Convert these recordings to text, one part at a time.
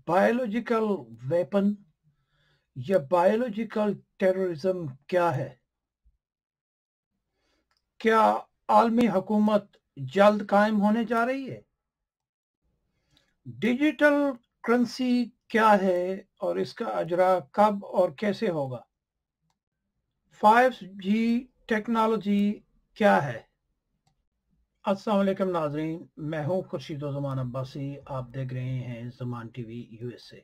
Biological weapon या biological terrorism क्या है? क्या आलमी हुकूमत जल्द कायम होने जा रही है? डिजिटल करेंसी क्या है और इसका अजरा कब और कैसे होगा? 5G टेक्नोलॉजी क्या है? अस्सलाम वालेकुम नाज़रीन, मैं हूं खुर्शीद ज़मान अब्बासी। आप देख रहे हैं ज़मान टीवी यूएसए।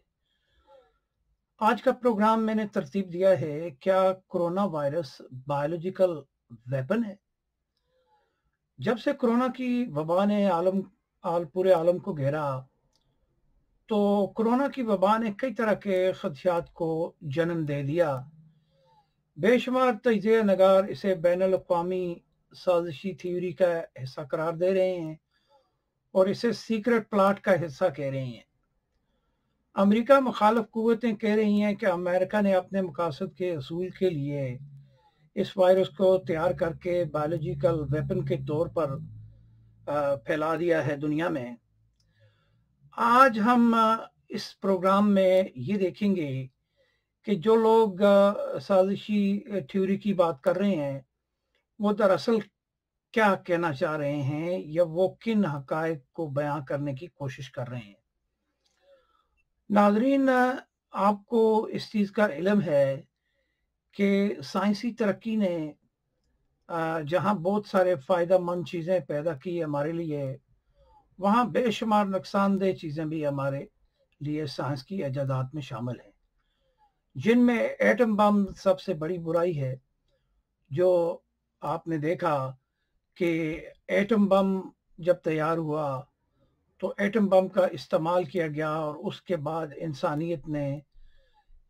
आज का प्रोग्राम मैंने तरतीब दिया है, क्या कोरोना वायरस बायोलॉजिकल वेपन है? जब से कोरोना की वबा ने पूरे आलम को घेरा, तो कोरोना की वबा ने कई तरह के खदशात को जन्म दे दिया। बेशुमार तजिया नगार इसे बैनुल अक़वामी साजिशी थ्योरी का हिस्सा करार दे रहे हैं और इसे सीक्रेट प्लाट का हिस्सा कह रहे हैं। अमेरिका मुखालिफ कुव्वतें कह रही हैं कि अमेरिका ने अपने मकासद के असूल के लिए इस वायरस को तैयार करके बायोलॉजिकल वेपन के तौर पर फैला दिया है दुनिया में। आज हम इस प्रोग्राम में ये देखेंगे कि जो लोग साजिशी थ्योरी की बात कर रहे हैं, वो दरअसल क्या कहना चाह रहे हैं या वो किन हकायक को बयां करने की कोशिश कर रहे हैं। नाज़रीन, आपको इस चीज़ का इल्म है कि साइंसी तरक्की ने जहाँ बहुत सारे फ़ायदा मंद चीज़ें पैदा की हमारे लिए, वहाँ बेशुमार नुकसानदेह चीज़ें भी हमारे लिए साइंस की ईजादात में शामिल हैं, जिनमें एटम बम सबसे बड़ी बुराई है। जो आपने देखा कि एटम बम जब तैयार हुआ तो एटम बम का इस्तेमाल किया गया और उसके बाद इंसानियत ने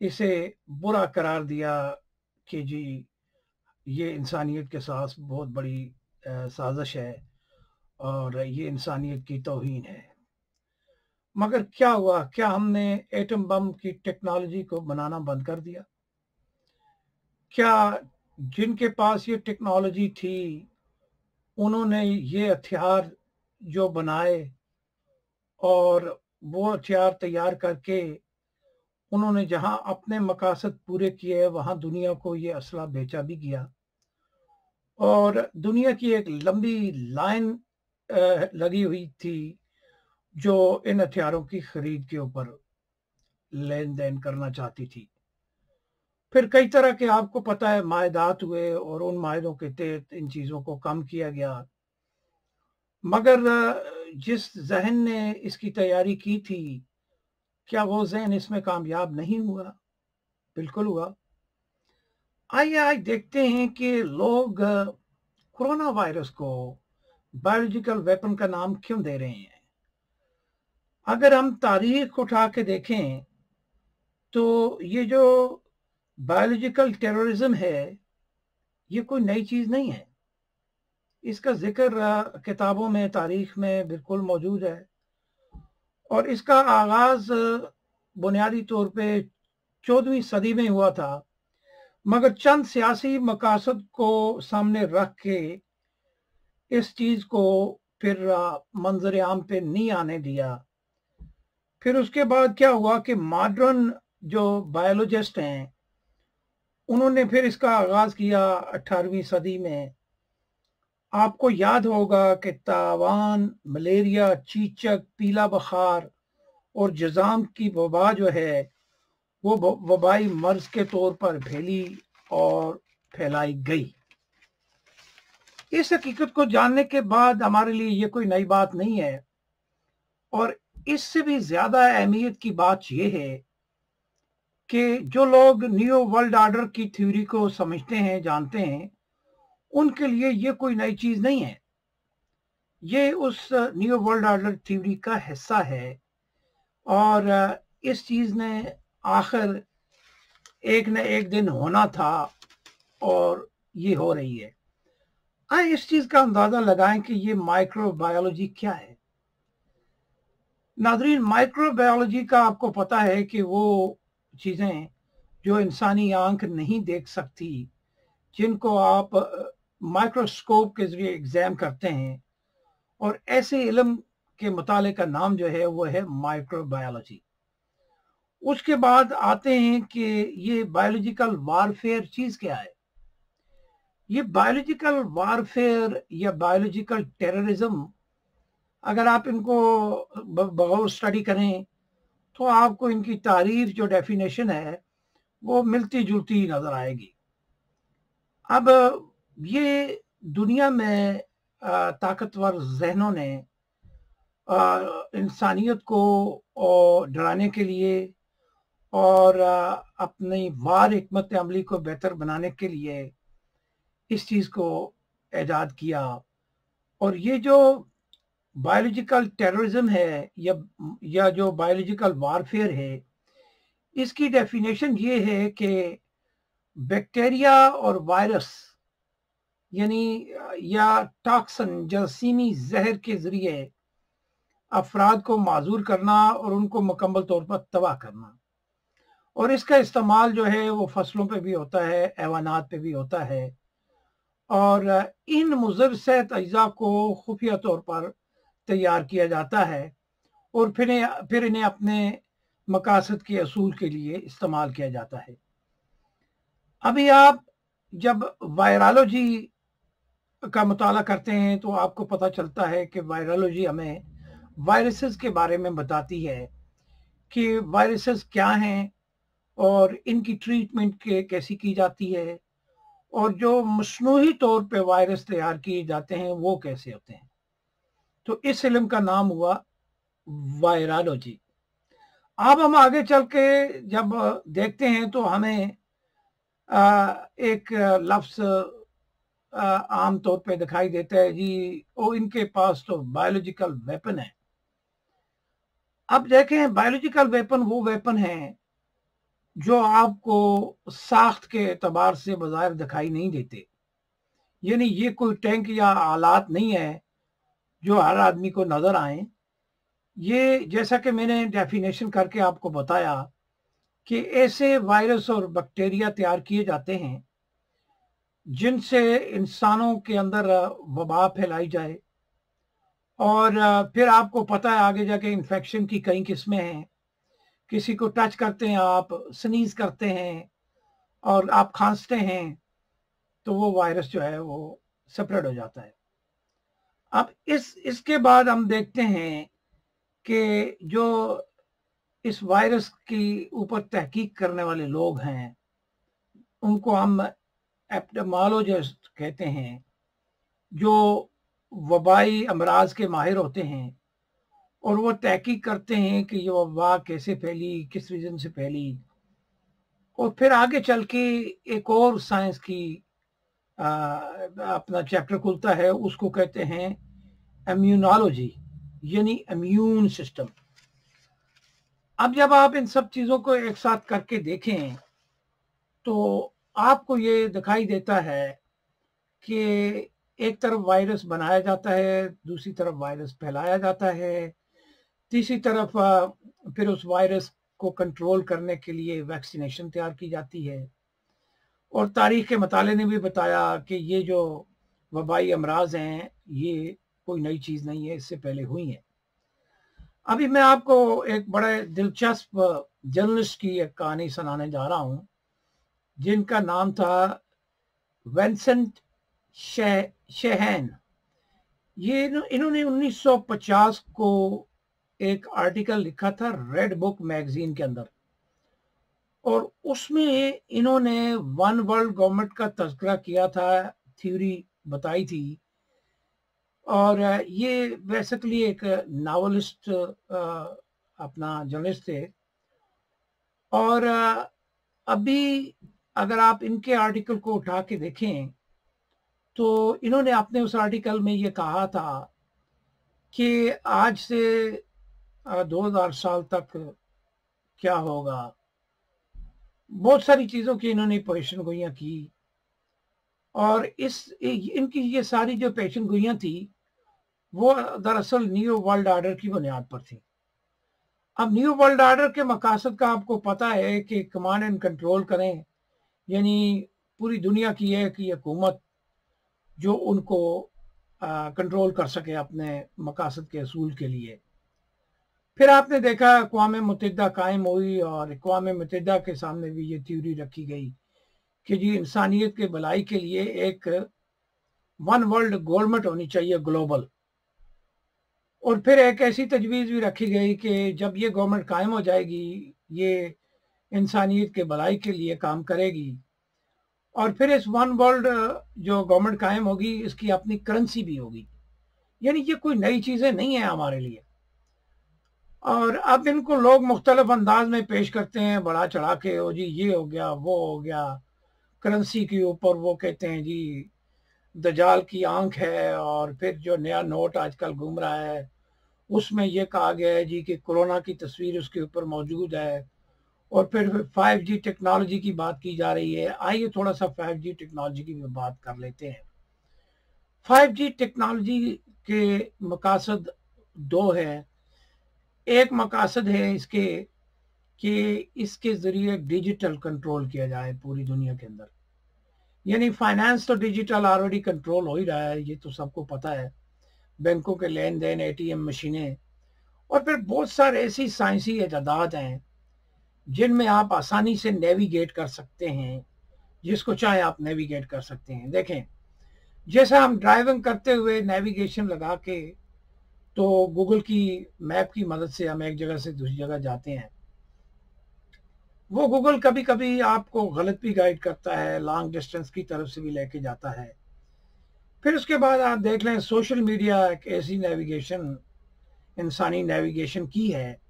इसे बुरा करार दिया कि जी ये इंसानियत के साथ बहुत बड़ी साजिश है और ये इंसानियत की तौहीन है। मगर क्या हुआ? क्या हमने एटम बम की टेक्नोलॉजी को बनाना बंद कर दिया? क्या जिनके पास ये टेक्नोलॉजी थी उन्होंने ये हथियार जो बनाए और वो हथियार तैयार करके उन्होंने जहां अपने मकासद पूरे किए वहां दुनिया को ये असला बेचा भी गया और दुनिया की एक लंबी लाइन लगी हुई थी जो इन हथियारों की खरीद के ऊपर लेन देन करना चाहती थी। फिर कई तरह के आपको पता है मायदात हुए और उन मायदों के तहत इन चीज़ों को कम किया गया। मगर जिस जहन ने इसकी तैयारी की थी, क्या वो जहन इसमें कामयाब नहीं हुआ? बिल्कुल हुआ। आइए आज देखते हैं कि लोग कोरोना वायरस को बायोलॉजिकल वेपन का नाम क्यों दे रहे हैं। अगर हम तारीख उठा के देखें तो ये जो बायोलॉजिकल टेररिज्म है, ये कोई नई चीज़ नहीं है। इसका जिक्र किताबों में, तारीख में बिल्कुल मौजूद है और इसका आगाज़ बुनियादी तौर पे 14वीं सदी में हुआ था, मगर चंद सियासी मकासद को सामने रख के इस चीज़ को फिर मंजर आम पे नहीं आने दिया। फिर उसके बाद क्या हुआ कि मॉडर्न जो बायोलॉजिस्ट हैं उन्होंने फिर इसका आगाज़ किया 18वीं सदी में। आपको याद होगा कि तावान, मलेरिया, चीचक, पीला बुखार और जुज़ाम की वबा जो है वो वबाई मर्ज के तौर पर फैली और फैलाई गई। इस हकीकत को जानने के बाद हमारे लिए ये कोई नई बात नहीं है और इससे भी ज्यादा अहमियत की बात यह है कि जो लोग न्यू वर्ल्ड ऑर्डर की थ्योरी को समझते हैं, जानते हैं, उनके लिए ये कोई नई चीज नहीं है। ये उस न्यू वर्ल्ड ऑर्डर थ्योरी का हिस्सा है और इस चीज ने आखिर एक न एक दिन होना था और ये हो रही है। आइए इस चीज का अंदाजा लगाएं कि ये माइक्रोबायोलॉजी क्या है। नाज़रीन, माइक्रोबायोलॉजी का आपको पता है कि वो चीजें जो इंसानी आंख नहीं देख सकती, जिनको आप माइक्रोस्कोप के जरिए एग्जाम करते हैं, और ऐसे इल्म के मुताले का नाम जो है वो है माइक्रोबायोलॉजी। उसके बाद आते हैं कि ये बायोलॉजिकल वारफेयर चीज क्या है। ये बायोलॉजिकल वारफेयर या बायोलॉजिकल टेररिज्म, अगर आप इनको बगौर स्टडी करें तो आपको इनकी तारीफ जो डेफिनेशन है वो मिलती जुलती नजर आएगी। अब ये दुनिया में ताकतवर जहनों ने इंसानियत को डराने के लिए और अपनी वार हिकमत अमली को बेहतर बनाने के लिए इस चीज को ऐजाद किया। और ये जो बायोलॉजिकल टेररिज्म है या जो बायोलॉजिकल वारफेयर है, इसकी डेफिनेशन ये है कि बैक्टीरिया और वायरस यानी या टॉक्सिन जरासीमी जहर के जरिए अफराद को माजूर करना और उनको मुकम्मल तौर पर तबाह करना। और इसका इस्तेमाल जो है वो फसलों पे भी होता है, हैवानात पे भी होता है। और इन मुज़र सेहत अज्जा को खुफिया तौर पर तैयार किया जाता है और फिर इन्हें अपने मकासद के असूल के लिए इस्तेमाल किया जाता है। अभी आप जब वायरलॉजी का मुताला करते हैं तो आपको पता चलता है कि वायरलॉजी हमें वायरसेस के बारे में बताती है कि वायरसेस क्या हैं और इनकी ट्रीटमेंट कैसी की जाती है, और जो मसनूही तौर पे वायरस तैयार किए जाते हैं वो कैसे होते हैं। तो इस इल्म का नाम हुआ वायरलॉजी। अब हम आगे चल के जब देखते हैं तो हमें एक लफ्ज आम तौर पे दिखाई देता है जी, ओ इनके पास तो बायोलॉजिकल वेपन है। अब देखें, बायोलॉजिकल वेपन वो वेपन है जो आपको साख्त के एतबार से बाजार दिखाई नहीं देते। यानी ये कोई टैंक या आलात नहीं है जो हर आदमी को नजर आए। ये जैसा कि मैंने डेफिनेशन करके आपको बताया कि ऐसे वायरस और बैक्टीरिया तैयार किए जाते हैं जिनसे इंसानों के अंदर वबा फैलाई जाए। और फिर आपको पता है आगे जाके इन्फेक्शन की कई किस्में हैं। किसी को टच करते हैं, आप स्नीज करते हैं और आप खांसते हैं तो वो वायरस जो है वो स्प्रेड हो जाता है। अब इसके बाद हम देखते हैं कि जो इस वायरस की ऊपर तहकीक करने वाले लोग हैं उनको हम एपिडेमियोलॉजिस्ट कहते हैं, जो वबाई अमराज के माहिर होते हैं और वो तहकीक करते हैं कि ये वबा कैसे फैली, किस रीजन से फैली। और फिर आगे चल के एक और साइंस की अपना चैप्टर खुलता है, उसको कहते हैं इम्यूनोलॉजी, यानी इम्यून सिस्टम। अब जब आप इन सब चीजों को एक साथ करके देखें तो आपको ये दिखाई देता है कि एक तरफ वायरस बनाया जाता है, दूसरी तरफ वायरस फैलाया जाता है, तीसरी तरफ फिर उस वायरस को कंट्रोल करने के लिए वैक्सीनेशन तैयार की जाती है। और तारीख के मताले ने भी बताया कि ये जो वबाई अमराज हैं ये कोई नई चीज नहीं है, इससे पहले हुई है। अभी मैं आपको एक बड़े दिलचस्प जर्नलिस्ट की एक कहानी सुनाने जा रहा हूं जिनका नाम था विंसेंट शेहन। ये इन्होंने 1950 को एक आर्टिकल लिखा था रेड बुक मैगजीन के अंदर, और उसमें इन्होंने वन वर्ल्ड गवर्नमेंट का तज़किरा किया था, थ्योरी बताई थी। और ये बेसिकली एक नॉवलिस्ट अपना जर्नलिस्ट थे। और अभी अगर आप इनके आर्टिकल को उठा के देखें तो इन्होंने अपने उस आर्टिकल में ये कहा था कि आज से 2000 साल तक क्या होगा। बहुत सारी चीजों की इन्होंने पेशन गोइयां की, और इनकी ये सारी जो पेशन गोइयां थी वो दरअसल न्यू वर्ल्ड ऑर्डर की बुनियाद पर थी। अब न्यू वर्ल्ड ऑर्डर के मकासद का आपको पता है कि कमांड एंड कंट्रोल करें, यानी पूरी दुनिया की एक हुकूमत जो उनको कंट्रोल कर सके अपने मकासद के असूल के लिए। फिर आपने देखा अक़वाम मुत्तहिदा कायम हुई और अक़वाम मुत्तहिदा के सामने भी ये थ्योरी रखी गई कि जी इंसानियत के भलाई के लिए एक वन वर्ल्ड गवर्नमेंट होनी चाहिए ग्लोबल। और फिर एक ऐसी तजवीज़ भी रखी गई कि जब ये गवर्नमेंट कायम हो जाएगी, ये इंसानियत के भलाई के लिए काम करेगी और फिर इस वन वर्ल्ड जो गवर्नमेंट कायम होगी इसकी अपनी करेंसी भी होगी। यानी ये कोई नई चीज़ें नहीं है हमारे लिए। और अब इनको लोग मुख्तलिफ अंदाज में पेश करते हैं, बढ़ा चढ़ा के, ओ जी ये हो गया, वो हो गया। करेंसी के ऊपर वो कहते हैं जी दजाल की आंख है, और फिर जो नया नोट आजकल घूम रहा है उसमें ये कहा गया है जी कि कोरोना की तस्वीर उसके ऊपर मौजूद है। और फिर 5G टेक्नोलॉजी की बात की जा रही है। आइए थोड़ा सा 5G टेक्नोलॉजी की भी बात कर लेते हैं। 5G टेक्नोलॉजी के मकासद दो हैं। एक मकासद है इसके कि इसके ज़रिए डिजिटल कंट्रोल किया जाए पूरी दुनिया के अंदर। यानी फाइनेंस तो डिजिटल ऑलरेडी कंट्रोल हो ही रहा है, ये तो सबको पता है। बैंकों के लेन देन, ATM मशीनें, और फिर बहुत सारे ऐसी साइंसी इजादात हैं जिनमें आप आसानी से नेविगेट कर सकते हैं, जिसको चाहे आप नेविगेट कर सकते हैं। देखें, जैसा हम ड्राइविंग करते हुए नेविगेशन लगा के, तो गूगल की मैप की मदद से हम एक जगह से दूसरी जगह जाते हैं। वो गूगल कभी कभी आपको गलत भी गाइड करता है, लॉन्ग डिस्टेंस की तरफ से भी लेके जाता है। फिर उसके बाद आप देख लें, सोशल मीडिया एक ऐसी नेविगेशन, इंसानी नेविगेशन की है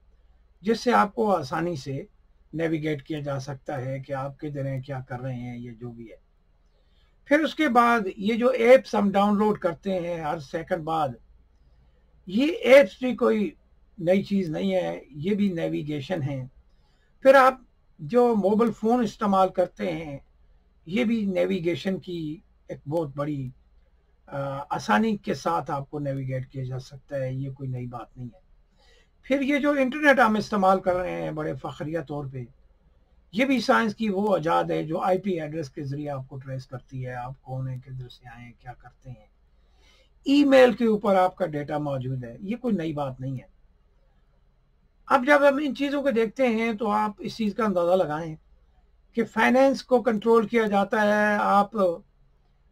जिससे आपको आसानी से नेविगेट किया जा सकता है कि आप किधर हैं, क्या कर रहे हैं, ये जो भी है। फिर उसके बाद ये जो एप्स हम डाउनलोड करते हैं हर सेकंड बाद, ये एप्स भी कोई नई चीज़ नहीं है, ये भी नेविगेशन है। फिर आप जो मोबाइल फ़ोन इस्तेमाल करते हैं, ये भी नेविगेशन की एक बहुत बड़ी आसानी के साथ आपको नेविगेट किया जा सकता है, ये कोई नई बात नहीं है। फिर ये जो इंटरनेट हम इस्तेमाल कर रहे हैं बड़े फ़ख्रिया तौर पे, ये भी साइंस की वो वजाद है जो IP एड्रेस के ज़रिए आपको ट्रेस करती है, आप कौन हैं, किधर से आए हैं, क्या करते हैं। ईमेल के ऊपर आपका डेटा मौजूद है, ये कोई नई बात नहीं है। अब जब हम इन चीज़ों को देखते हैं तो आप इस चीज़ का अंदाज़ा लगाएं कि फाइनेंस को कंट्रोल किया जाता है। आप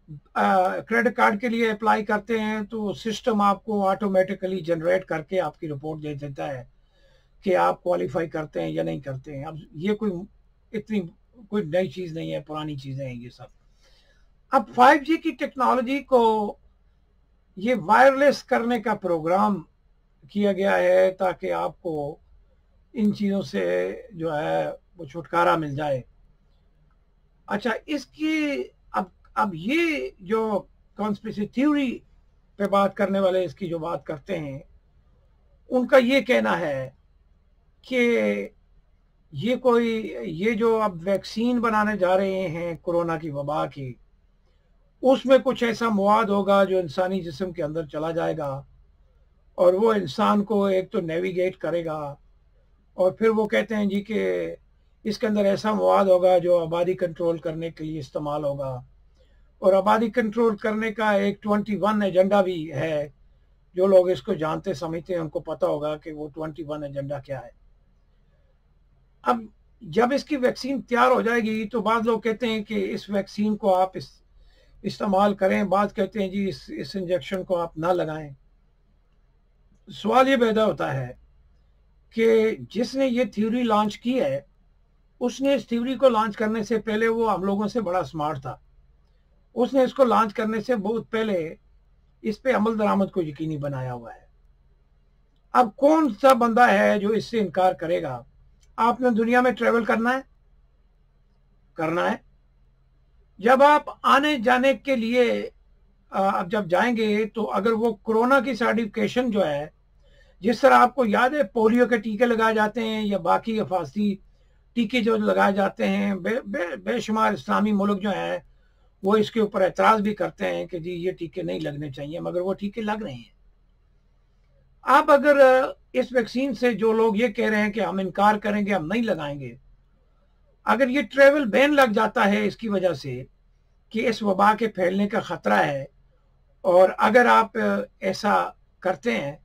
क्रेडिट कार्ड के लिए अप्लाई करते हैं तो सिस्टम आपको ऑटोमेटिकली जनरेट करके आपकी रिपोर्ट दे देता है कि आप क्वालिफाई करते हैं या नहीं करते हैं। अब ये कोई इतनी कोई नई चीज़ नहीं है, पुरानी चीज़ें हैं ये सब। अब 5G की टेक्नोलॉजी को ये वायरलेस करने का प्रोग्राम किया गया है ताकि आपको इन चीज़ों से जो है वो छुटकारा मिल जाए। अच्छा, इसकी अब ये जो कॉन्स्पिरेसी थ्योरी पे बात करने वाले इसकी जो बात करते हैं, उनका ये कहना है कि ये जो अब वैक्सीन बनाने जा रहे हैं कोरोना की वबा की, उसमें कुछ ऐसा मवाद होगा जो इंसानी जिस्म के अंदर चला जाएगा और वो इंसान को एक तो नेविगेट करेगा, और फिर वो कहते हैं जी कि इसके अंदर ऐसा मवाद होगा जो आबादी कंट्रोल करने के लिए इस्तेमाल होगा। और आबादी कंट्रोल करने का एक 21 एजेंडा भी है। जो लोग इसको जानते समझते हैं उनको पता होगा कि वो 21 एजेंडा क्या है। अब जब इसकी वैक्सीन तैयार हो जाएगी तो बाद लोग कहते हैं कि इस वैक्सीन को आप इस्तेमाल करें, बाद कहते हैं जी इस इंजेक्शन को आप ना लगाएं। सवाल ये पैदा होता है कि जिसने ये थ्योरी लॉन्च की है, उसने इस थ्योरी को लॉन्च करने से पहले वो हम लोगों से बड़ा स्मार्ट था। उसने इसको लॉन्च करने से बहुत पहले इस पे अमल दरामद को यकीनी बनाया हुआ है। अब कौन सा बंदा है जो इससे इनकार करेगा? आपने दुनिया में ट्रेवल करना है। जब आप आने जाने के लिए अब जब जाएंगे तो अगर वो कोरोना की सर्टिफिकेशन जो है, जिस तरह आपको याद है पोलियो के टीके लगाए जाते हैं या बाकी हिफाजती टीके जो लगाए जाते हैं, बेशुमार इस्लामी मुल्क जो हैं वो इसके ऊपर एतराज़ भी करते हैं कि जी ये टीके नहीं लगने चाहिए, मगर वो टीके लग रहे हैं। आप अगर इस वैक्सीन से जो लोग ये कह रहे हैं कि हम इनकार करेंगे, हम नहीं लगाएंगे, अगर ये ट्रेवल बैन लग जाता है इसकी वजह से कि इस वबा के फैलने का ख़तरा है, और अगर आप ऐसा करते हैं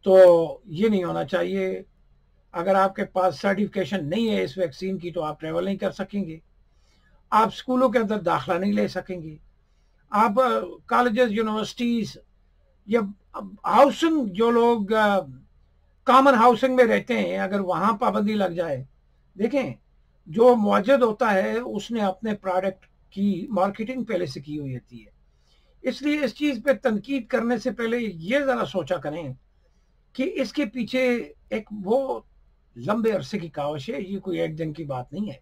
तो ये नहीं होना चाहिए। अगर आपके पास सर्टिफिकेशन नहीं है इस वैक्सीन की तो आप ट्रेवल नहीं कर सकेंगे, आप स्कूलों के अंदर दाखिला नहीं ले सकेंगे, आप कॉलेजेस यूनिवर्सिटीज या हाउसिंग, जो लोग कॉमन हाउसिंग में रहते हैं, अगर वहां पाबंदी लग जाए, देखें जो मौजूद होता है उसने अपने प्रोडक्ट की मार्केटिंग पहले से की हुई होती है। इसलिए इस चीज पे तनकीद करने से पहले ये जरा सोचा करें कि इसके पीछे एक वो लंबे अरसे की काविश है, ये कोई एक दिन की बात नहीं है।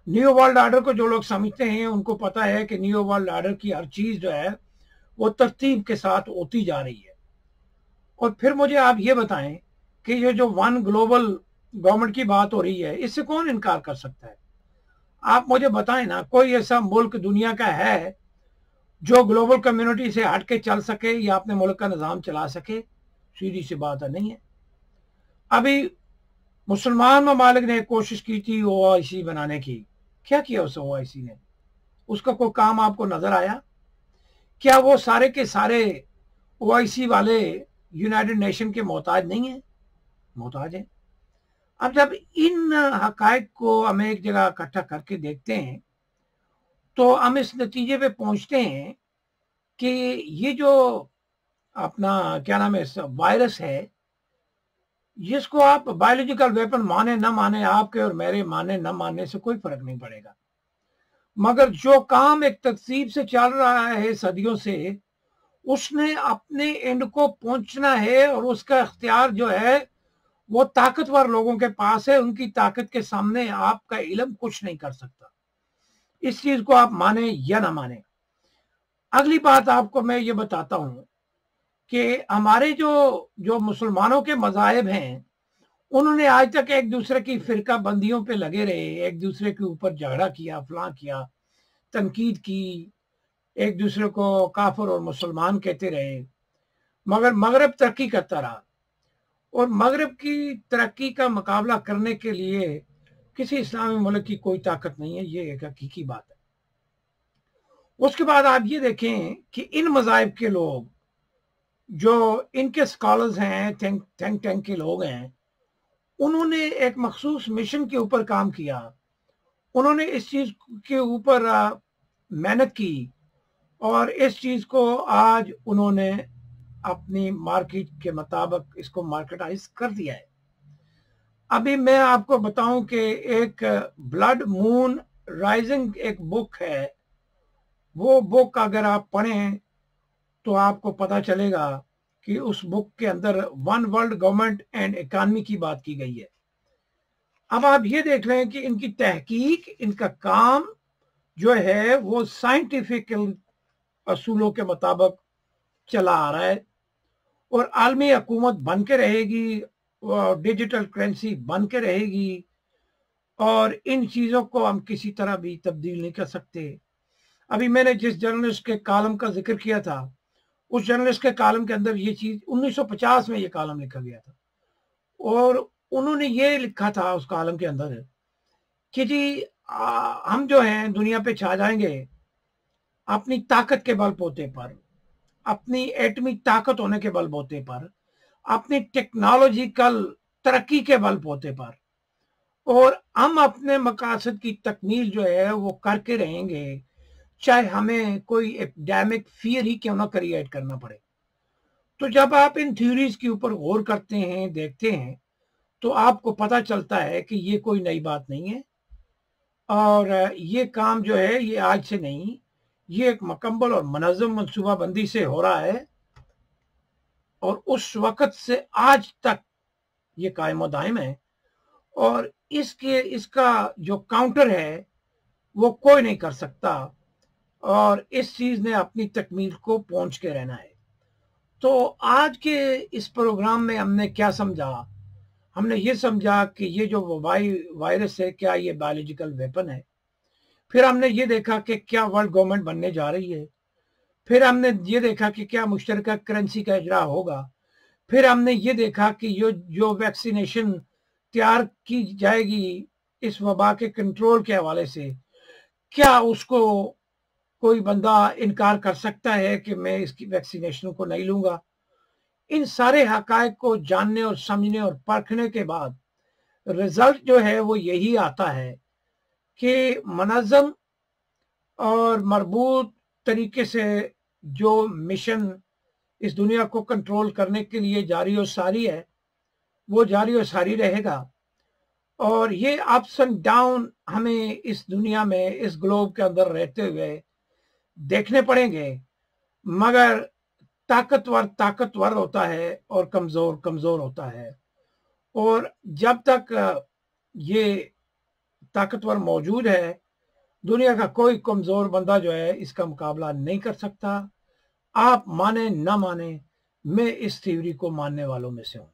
न्यू वर्ल्ड ऑर्डर को जो लोग समझते हैं उनको पता है कि न्यू वर्ल्ड ऑर्डर की हर चीज जो है वो तरतीब के साथ होती जा रही है। और फिर मुझे आप ये बताएं कि ये जो वन ग्लोबल गवर्नमेंट की बात हो रही है, इससे कौन इनकार कर सकता है? आप मुझे बताएं ना, कोई ऐसा मुल्क दुनिया का है जो ग्लोबल कम्युनिटी से हट के चल सके या अपने मुल्क का निज़ाम चला सके? सीधी सी बात है, नहीं है। अभी मुसलमान ममालिक ने कोशिश की थी OIC बनाने की, क्या किया उस OIC ने? उसका कोई काम आपको नजर आया? क्या वो सारे के सारे OIC वाले यूनाइटेड नेशन के मोहताज नहीं है? मोहताज है। अब जब इन हकायक को हम एक जगह इकट्ठा करके देखते हैं तो हम इस नतीजे पे पहुंचते हैं कि ये जो अपना क्या नाम है वायरस है, जिसको आप बायोलॉजिकल वेपन माने न माने, आपके और मेरे माने न मानने से कोई फर्क नहीं पड़ेगा, मगर जो काम एक तरतीब से चल रहा है सदियों से, उसने अपने एंड को पहुंचना है और उसका इख्तियार जो है वो ताकतवर लोगों के पास है। उनकी ताकत के सामने आपका इल्म कुछ नहीं कर सकता। इस चीज को आप माने या ना माने। अगली बात आपको मैं ये बताता हूं कि हमारे जो जो मुसलमानों के मज़ाहिब हैं, उन्होंने आज तक एक दूसरे की फिरका बंदियों पे लगे रहे, एक दूसरे के ऊपर झगड़ा किया, फलां किया, तनकीद की, एक दूसरे को काफिर और मुसलमान कहते रहे, मगर मगरब तरक्की करता रहा और मगरब की तरक्की का मुकाबला करने के लिए किसी इस्लामी मुल्क की कोई ताकत नहीं है, ये एक हकीकी बात है। उसके बाद आप ये देखें कि इन मज़ाहिब के लोग, जो इनके स्कॉलर्स हैं, थिंक टैंक के लोग हैं, उन्होंने एक मखसूस मिशन के ऊपर काम किया, उन्होंने इस चीज के ऊपर मेहनत की और इस चीज को आज उन्होंने अपनी मार्केट के मुताबिक इसको मार्केटाइज कर दिया है। अभी मैं आपको बताऊं कि एक ब्लड मून राइजिंग एक बुक है, वो बुक अगर आप पढ़ें तो आपको पता चलेगा कि उस बुक के अंदर one world government and economy की बात की गई है। अब आप ये देख लें कि इनकी तहकीक, इनका काम जो है वो साइंटिफिक असूलों के मुताबिक चला आ रहा है और आलमी हुकूमत बन के रहेगी, डिजिटल करेंसी बन के रहेगी और इन चीज़ों को हम किसी तरह भी तब्दील नहीं कर सकते। अभी मैंने जिस जर्नलिस्ट के कॉलम का जिक्र किया था, उस जर्नलिस्ट के कॉलम के अंदर ये चीज 1950 में ये कॉलम लिखा गया था और उन्होंने ये लिखा था उस कॉलम के अंदर कि जी हम जो हैं दुनिया पे छा जाएंगे अपनी ताकत के बलबूते पर, अपनी एटमी ताकत होने के बलबूते पर, अपनी टेक्नोलॉजिकल तरक्की के बलबूते पर, और हम अपने मकासद की तकमील जो है वो करके रहेंगे, चाहे हमें कोई एपिडेमिक फियर ही क्यों ना क्रिएट करना पड़े। तो जब आप इन थ्योरीज के ऊपर गौर करते हैं, देखते हैं, तो आपको पता चलता है कि ये कोई नई बात नहीं है और ये काम जो है ये आज से नहीं, ये एक मुकम्मल और मुनज़्ज़म मनसूबाबंदी से हो रहा है और उस वक़्त से आज तक ये कायम दायम है और इसका जो काउंटर है वो कोई नहीं कर सकता और इस चीज ने अपनी तकमील को पहुंच के रहना है। तो आज के इस प्रोग्राम में हमने क्या समझा? हमने ये समझा कि ये जो वबाई वायरस है, क्या ये बायोलॉजिकल वेपन है? फिर हमने ये देखा कि क्या वर्ल्ड गवर्नमेंट बनने जा रही है। फिर हमने ये देखा कि क्या मुश्तरका करेंसी का इजरा होगा। फिर हमने ये देखा कि जो वैक्सीनेशन तैयार की जाएगी इस वबा के कंट्रोल के हवाले से, क्या उसको कोई बंदा इनकार कर सकता है कि मैं इसकी वैक्सीनेशन को नहीं लूंगा? इन सारे हकायक को जानने और समझने और परखने के बाद रिजल्ट जो है वो यही आता है कि मुनज़्ज़म और मरबूत तरीके से जो मिशन इस दुनिया को कंट्रोल करने के लिए जारी और सारी है, वो जारी और सारी रहेगा। और ये अप्स एंड डाउन हमें इस दुनिया में, इस ग्लोब के अंदर रहते हुए देखने पड़ेंगे, मगर ताकतवर ताकतवर होता है और कमजोर कमजोर होता है। और जब तक ये ताकतवर मौजूद है, दुनिया का कोई कमजोर बंदा जो है इसका मुकाबला नहीं कर सकता। आप माने ना माने, मैं इस थ्योरी को मानने वालों में से हूं।